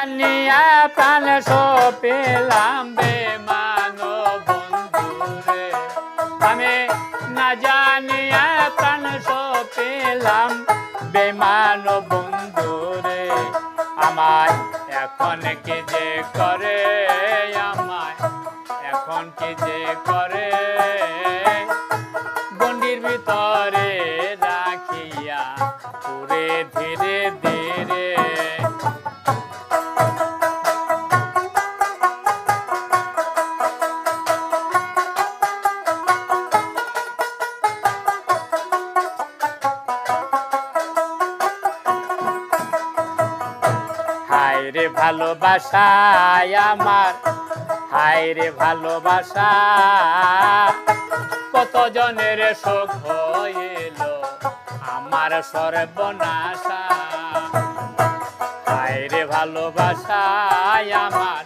আনিয়া প্রাণ পেলাম বেমান বন্ধুরে, আমি না জানিয়া প্রাণ পেলাম বেমান বন্ধুরে। আমায় এখন কি যে করে, আমায় এখন কি যে করে, গণ্ডির ভিতরে রাখিয়া পুরে ধীরে ধীরে। হায় রে ভালোবাসা আমার, হায় রে ভালোবাসা, কত জনের শোক হইল আমার সর্বনাশা। হায় রে ভালোবাসা আমার,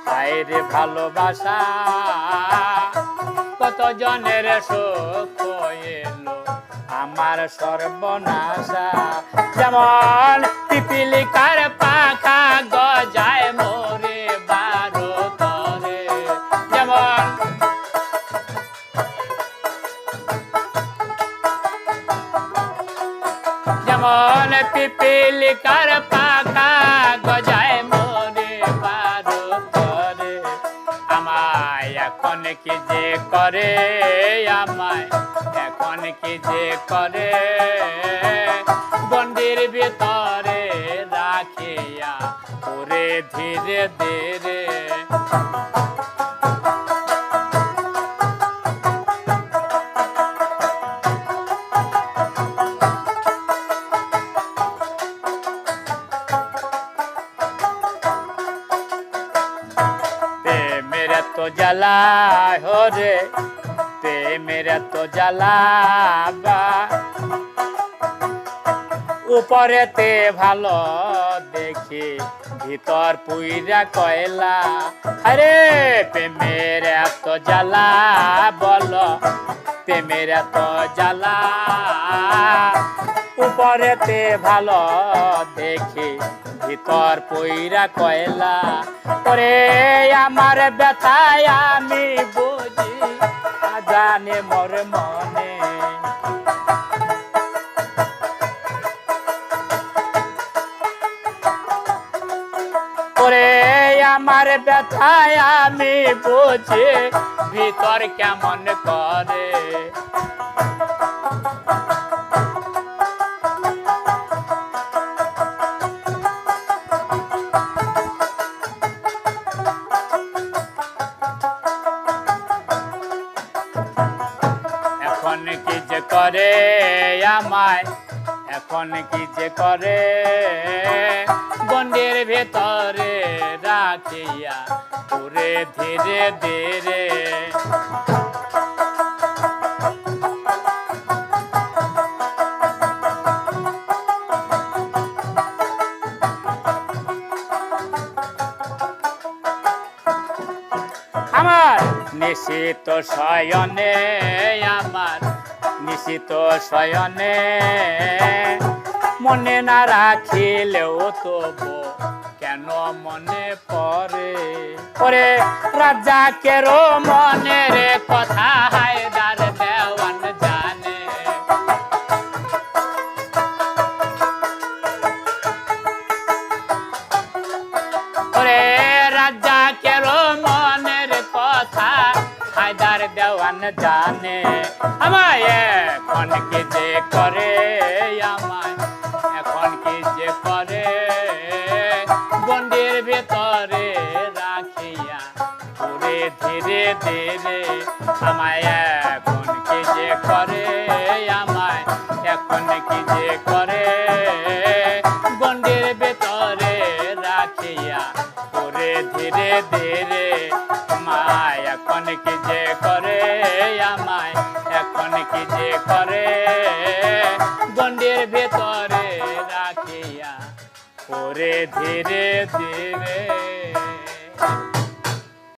হায় রে ভালোবাসা, কত জনের শোক হইল আমার সর্বনাশা। যেমন পিপিলিকার পাখা গজায় মোরে বারো তরে, যেমন যেমন পিপিলিকার পাখা গজায় মোরে বারো তরে। আমায় এখন কি যে করে, আমায় এখন কি যে করে, গণ্ডির ভিতরে রাখিয়া পুরে ধীরে ধীরে। मेरा तो जला हो रे, ते मेरा तो जला बा, উপরেতে ভালো দেখি ভিতর পুইরা কয়লা। আরে প্রেমের এত জ্বালা, বলো প্রেমের এত জ্বালা, উপরেতে ভালো দেখি ভিতর পুইরা কয়লা। ওরে আমার ব্যথায় আমি বুঝি জানে মোর মনে, ওরে আমার ব্যথায় আমি বুঝি ভিতর কেমন করে। এখন কি যে করে আমায়, এখন কি যে করে, গণ্ডির ভেতরে রাখিয়া পুরে ধীরে ধীরে। আমার নিশিত শয়নে, আমার নিশিত শয়নে, মনে না রাখিলেও তবু কেন মনে পড়ে। ওরে রাজাকেরও মনের কথা হায়দার দেওয়ান জানে, ওরে রাজাকেরও মনের কথা হায়দার দেওয়ান জানে। আমায় এখন কি যে করে, আমায় এখন কি যে করে, গণ্ডির ভেতরে রাখিয়া পুরে ধীরে ধীরে। আমায় এখন কি যে করে, আমায় এখন কি যে করে, গণ্ডির ভেতরে রাখিয়া পুরে ধীরে ধীরে। আমায় এখন কি যে করে, আমায় এখন কি যে করে, গণ্ডির ভেতরে রাখিয়া পুরে ধীরে ধীরে।